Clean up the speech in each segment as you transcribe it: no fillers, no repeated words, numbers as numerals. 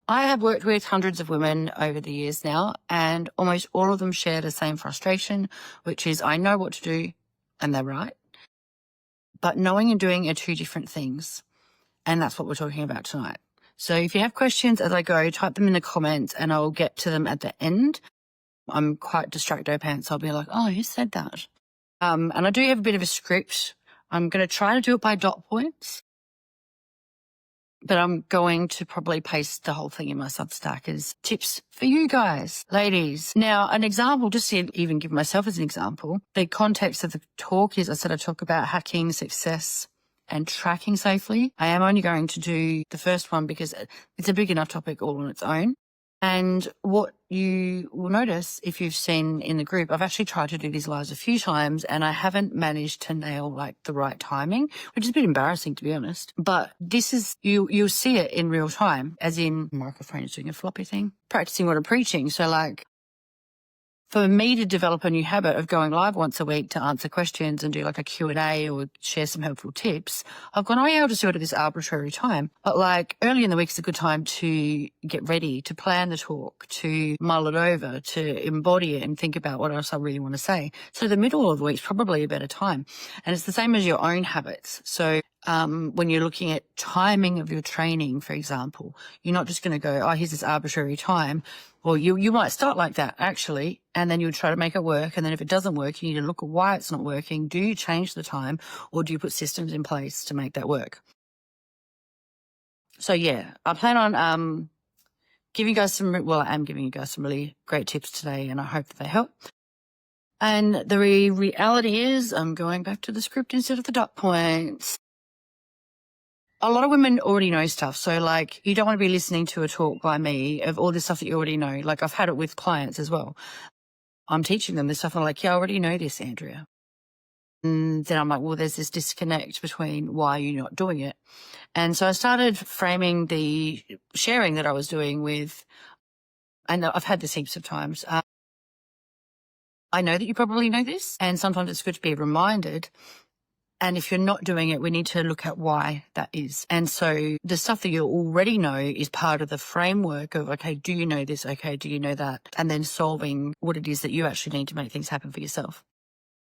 I have worked with hundreds of women over the years now, and almost all of them share the same frustration, which is I know what to do and they're right. But knowing and doing are two different things. And that's what we're talking about tonight. So if you have questions as I go, type them in the comments and I'll get to them at the end. I'm quite distracto-pants. I'll be like, oh, who said that? And I do have a bit of a script. I'm going to try to do it by dot points, but I'm going to probably paste the whole thing in my Substack as tips for you guys, ladies. Now, an example, just to even give myself as an example, the context of the talk is I said I talk about hacking success and tracking safely. I am only going to do the first one because it's a big enough topic all on its own. And what you will notice if you've seen in the group, I've actually tried to do these lives a few times and I haven't managed to nail like the right timing, which is a bit embarrassing to be honest. But this is, you'll see it in real time, as in microphone is doing a floppy thing, practicing what I'm preaching. So like, for me to develop a new habit of going live once a week to answer questions and do like a Q&A or share some helpful tips, I've gone, oh yeah, I'll just do it at this arbitrary time. But like early in the week is a good time to get ready, to plan the talk, to mull it over, to embody it and think about what else I really want to say. So the middle of the week is probably a better time. And it's the same as your own habits. So when you're looking at timing of your training, for example, you're not just going to go, oh, here's this arbitrary time. Well, you might start like that actually, and then you'll try to make it work. And then if it doesn't work, you need to look at why it's not working. Do you change the time or do you put systems in place to make that work? So yeah, I plan on giving you guys some, well, I am giving you guys some really great tips today and I hope that they help. And the reality is I'm going back to the script instead of the dot points. A lot of women already know stuff. So like you don't want to be listening to a talk by me of all this stuff that you already know. Like I've had it with clients as well. I'm teaching them this stuff and I'm like, yeah, I already know this, Andrea. And then I'm like, well, there's this disconnect between why you're not doing it. And so I started framing the sharing that I was doing with, and I've had this heaps of times. I know that you probably know this, and sometimes it's good to be reminded. And if you're not doing it, we need to look at why that is. And so the stuff that you already know is part of the framework of, okay, do you know this? Okay, do you know that? And then solving what it is that you actually need to make things happen for yourself.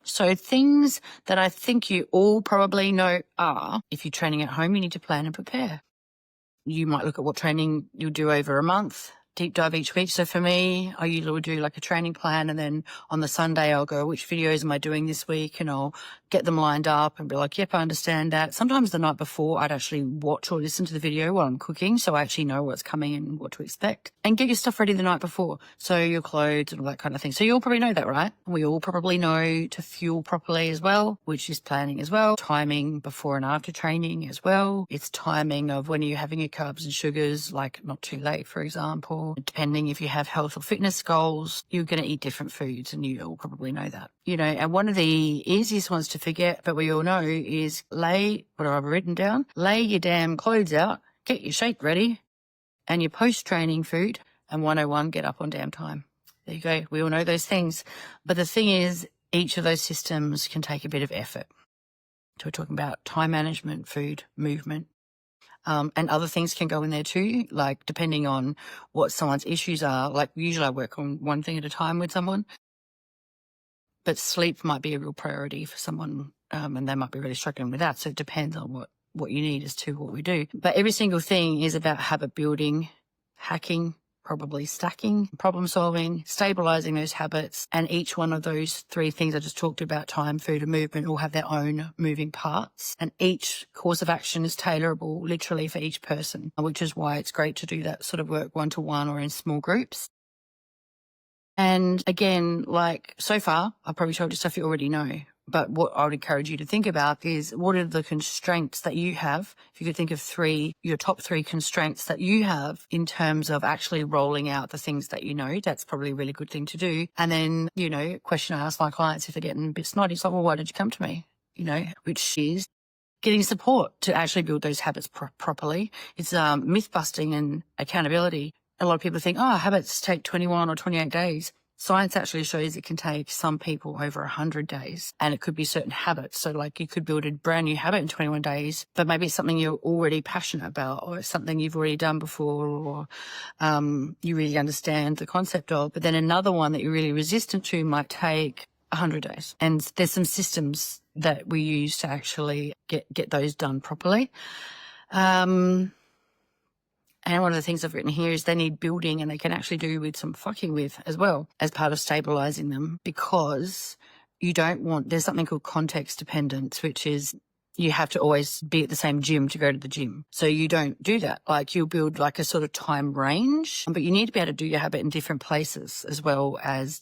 So things that I think you all probably know are, if you're training at home, you need to plan and prepare. You might look at what training you'll do over a month, deep dive each week. So for me, I usually do like a training plan and then on the Sunday I'll go, which videos am I doing this week? And I'll get them lined up and be like, yep, I understand that. Sometimes the night before I'd actually watch or listen to the video while I'm cooking so I actually know what's coming and what to expect. And get your stuff ready the night before. So your clothes and all that kind of thing. So you all probably know that, right? We all probably know to fuel properly as well, which is planning as well. Timing before and after training as well. It's timing of when you're having your carbs and sugars, like not too late, for example. Depending if you have health or fitness goals, you're going to eat different foods and you all probably know that. You know, and one of the easiest ones to forget, but we all know, is lay, what I've written down, lay your damn clothes out, get your shake ready, and your post-training food, and 101, get up on damn time. There you go. We all know those things. But the thing is, each of those systems can take a bit of effort. So we're talking about time management, food, movement. And other things can go in there too, like depending on what someone's issues are. Like usually I work on one thing at a time with someone, but sleep might be a real priority for someone, and they might be really struggling with that. So it depends on what you need as to what we do. But every single thing is about habit building, hacking, probably stacking, problem solving, stabilizing those habits. And each one of those three things I just talked about, time, food and movement, all have their own moving parts. And each course of action is tailorable literally for each person, which is why it's great to do that sort of work one-to-one or in small groups. And again, like so far, I've probably told you stuff you already know. But what I would encourage you to think about is what are the constraints that you have? If you could think of your top three constraints that you have in terms of actually rolling out the things that you know, that's probably a really good thing to do. And then, you know, question I ask my clients if they're getting a bit snotty, it's like, well, why did you come to me? You know, which is getting support to actually build those habits properly. It's myth busting and accountability. A lot of people think, oh, habits take 21 or 28 days. Science actually shows it can take some people over 100 days, and it could be certain habits. So like you could build a brand new habit in 21 days, but maybe it's something you're already passionate about, or it's something you've already done before, or you really understand the concept of. But then another one that you're really resistant to might take 100 days. And there's some systems that we use to actually get those done properly. And one of the things I've written here is they need building, and they can actually do with some fucking with as well as part of stabilizing them, because you don't want, there's something called context dependence, which is you have to always be at the same gym to go to the gym. So you don't do that. Like you'll build like a sort of time range, but you need to be able to do your habit in different places as well as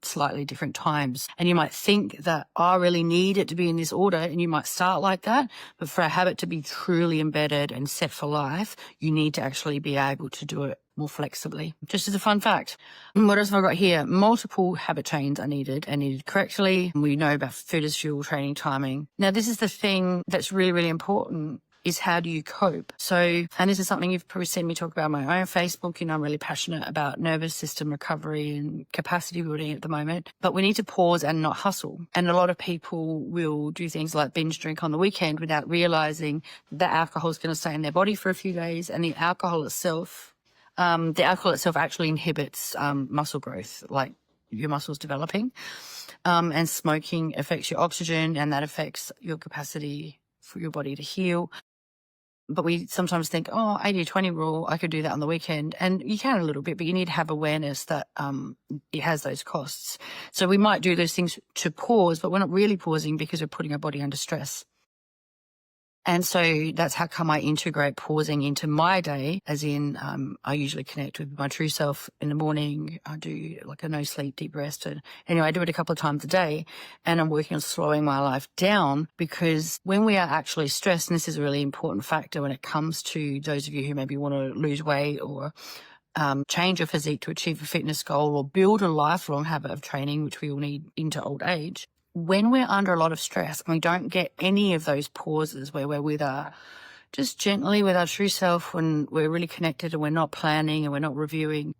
slightly different times. And you might think that, oh, I really need it to be in this order, and you might start like that. But for a habit to be truly embedded and set for life, you need to actually be able to do it more flexibly. Just as a fun fact. What else have I got here? Multiple habit chains are needed and needed correctly. We know about food as fuel, training, timing. Now, this is the thing that's really, really important, is how do you cope? So, and this is something you've probably seen me talk about on my own Facebook. You know, I'm really passionate about nervous system recovery and capacity building at the moment, but we need to pause and not hustle. And a lot of people will do things like binge drink on the weekend without realizing that alcohol is going to stay in their body for a few days. And the alcohol itself actually inhibits muscle growth, like your muscles developing. And smoking affects your oxygen, and that affects your capacity for your body to heal. But we sometimes think, 80-20 rule, I could do that on the weekend. And you can a little bit, but you need to have awareness that it has those costs. So we might do those things to pause, but we're not really pausing because we're putting our body under stress. And so that's how come I integrate pausing into my day, as in I usually connect with my true self in the morning. I do like a no sleep, deep rest. And anyway, I do it a couple of times a day, and I'm working on slowing my life down, because when we are actually stressed, and this is a really important factor when it comes to those of you who maybe want to lose weight or change your physique to achieve a fitness goal or build a lifelong habit of training, which we all need into old age. When we're under a lot of stress and we don't get any of those pauses where we're with just gently with our true self, when we're really connected and we're not planning and we're not reviewing,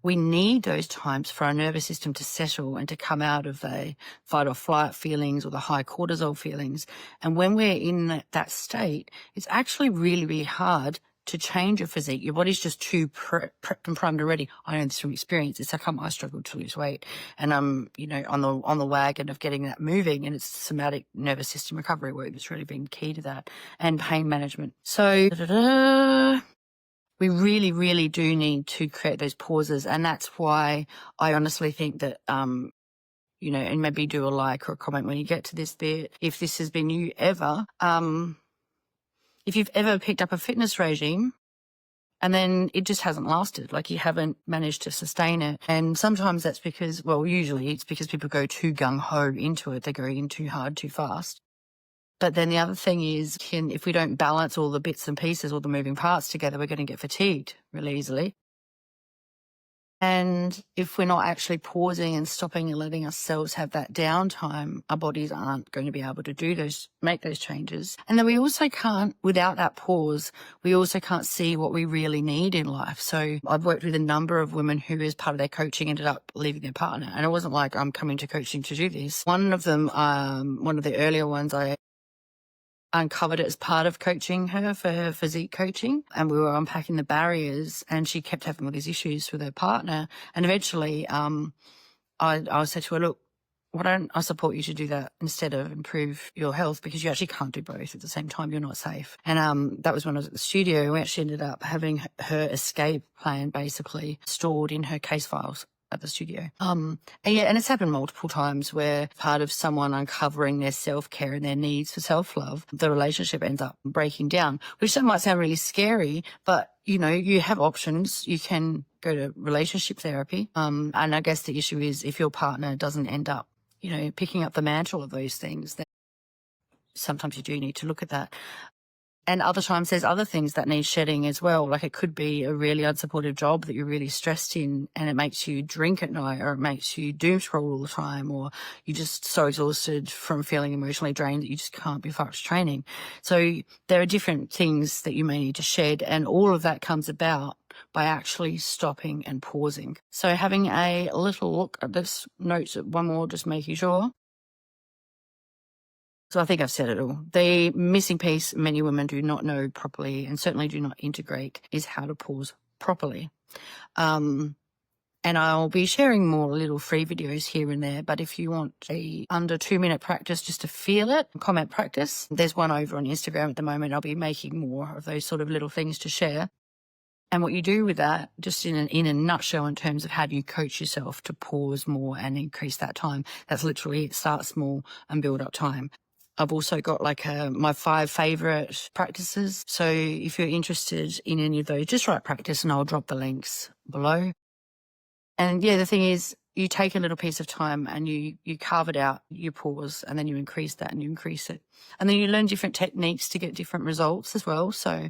we need those times for our nervous system to settle and to come out of the fight or flight feelings or the high cortisol feelings. And when we're in that state, it's actually really, really hard to change your physique. Your body's just too prepped and primed already. I know this from experience. It's how come I struggled to lose weight, and I'm, on the wagon of getting that moving. And it's somatic nervous system recovery work that's really been key to that, and pain management. So we really, really do need to create those pauses, and that's why I honestly think that and maybe do a like or a comment when you get to this bit. If this has been you ever, if you've ever picked up a fitness regime and then it just hasn't lasted, like you haven't managed to sustain it. And sometimes that's because, usually it's because people go too gung-ho into it. They go in too hard, too fast. But then the other thing is, if we don't balance all the bits and pieces, all the moving parts together, we're going to get fatigued really easily. And if we're not actually pausing and stopping and letting ourselves have that downtime, our bodies aren't going to be able to make those changes. And then we also can't, without that pause, we also can't see what we really need in life. So I've worked with a number of women who, as part of their coaching, ended up leaving their partner. And it wasn't like I'm coming to coaching to do this. One of them, one of the earlier ones, I uncovered it as part of coaching her for her physique coaching, and we were unpacking the barriers, and she kept having all these issues with her partner. And eventually I said to her, look, why don't I support you to do that instead of improve your health, because you actually can't do both at the same time. You're not safe. And that was when I was at the studio. We actually ended up having her escape plan basically stored in her case files at the studio. And it's happened multiple times where part of someone uncovering their self-care and their needs for self-love, the relationship ends up breaking down, which that might sound really scary, but you have options. You can go to relationship therapy. And I guess the issue is, if your partner doesn't end up, picking up the mantle of those things, then sometimes you do need to look at that. And other times there's other things that need shedding as well. Like it could be a really unsupportive job that you're really stressed in, and it makes you drink at night, or it makes you doom scroll all the time, or you're just so exhausted from feeling emotionally drained that you just can't be fucked training. So there are different things that you may need to shed, and all of that comes about by actually stopping and pausing. So having a little look at this note, one more, just making sure. So I think I've said it all. The missing piece many women do not know properly and certainly do not integrate is how to pause properly. And I'll be sharing more little free videos here and there. But if you want a under 2-minute practice just to feel it, comment practice, there's one over on Instagram at the moment. I'll be making more of those sort of little things to share. And what you do with that, just in a nutshell, in terms of how do you coach yourself to pause more and increase that time, that's literally start small and build up time. I've also got like my 5 favorite practices. So if you're interested in any of those, just write practice and I'll drop the links below. And yeah, the thing is, you take a little piece of time and you carve it out, you pause, and then you increase that and you increase it. And then you learn different techniques to get different results as well. So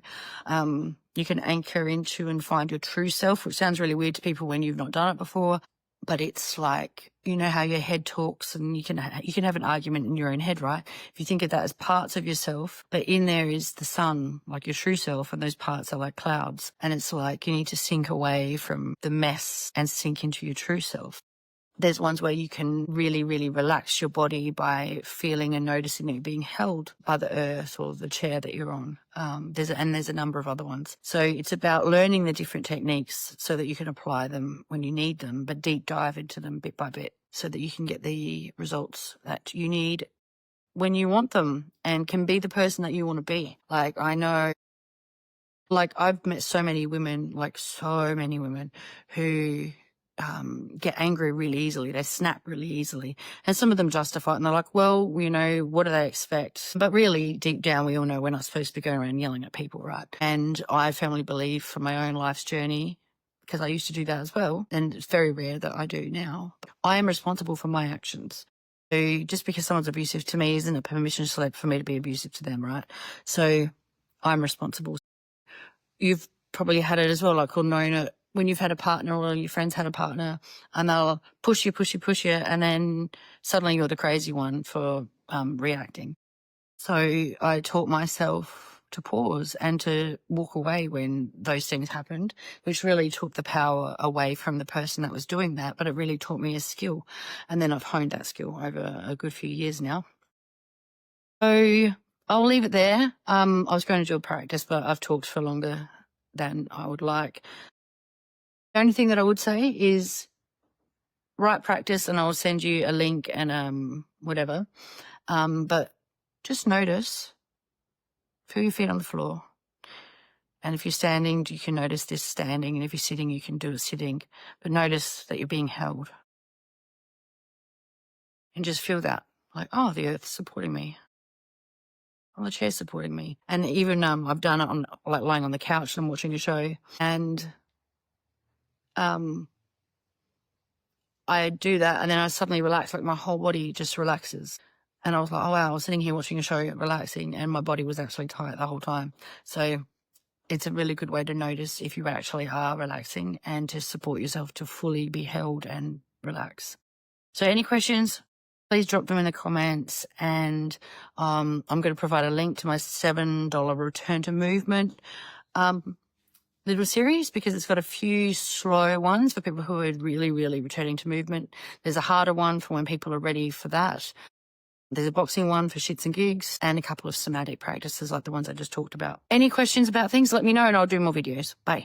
you can anchor into and find your true self, which sounds really weird to people when you've not done it before. But it's like, you know how your head talks and you can have an argument in your own head, right? If you think of that as parts of yourself, but in there is the sun, like your true self, and those parts are like clouds. And it's like you need to sink away from the mess and sink into your true self. There's ones where you can really, really relax your body by feeling and noticing that you're being held by the earth or the chair that you're on. There's a number of other ones. So it's about learning the different techniques so that you can apply them when you need them, but deep dive into them bit by bit so that you can get the results that you need when you want them and can be the person that you want to be. Like I know, like I've met so many women who get angry really easily. They snap really easily. And some of them justify it and they're like, well, you know, what do they expect? But really deep down, we all know we're not supposed to be going around yelling at people, right? And I firmly believe from my own life's journey, because I used to do that as well, and it's very rare that I do now, I am responsible for my actions. So just because someone's abusive to me isn't a permission slip for me to be abusive to them, right? So I'm responsible. You've probably had it as well, like or known it when you've had a partner or your friends had a partner and they'll push you, and then suddenly you're the crazy one for reacting. So I taught myself to pause and to walk away when those things happened, which really took the power away from the person that was doing that, but it really taught me a skill. And then I've honed that skill over a good few years now. So I'll leave it there. I was going to do a practice, but I've talked for longer than I would like. The only thing that I would say is write practice and I'll send you a link and whatever. But just notice, feel your feet on the floor. And if you're standing, you can notice this standing. And if you're sitting, you can do it sitting. But notice that you're being held. And just feel that. Like, oh, the earth's supporting me. Oh, the chair's supporting me. And even I've done it on like lying on the couch and I'm watching a show. And I do that and then I suddenly relax, like my whole body just relaxes. And I was like, oh wow, I was sitting here watching a show, relaxing, and my body was actually tight the whole time. So it's a really good way to notice if you actually are relaxing and to support yourself to fully be held and relax. So any questions, please drop them in the comments. And I'm going to provide a link to my $7 return to movement little series because it's got a few slow ones for people who are really, really returning to movement. There's a harder one for when people are ready for that. There's a boxing one for shits and gigs and a couple of somatic practices like the ones I just talked about. Any questions about things, let me know and I'll do more videos. Bye.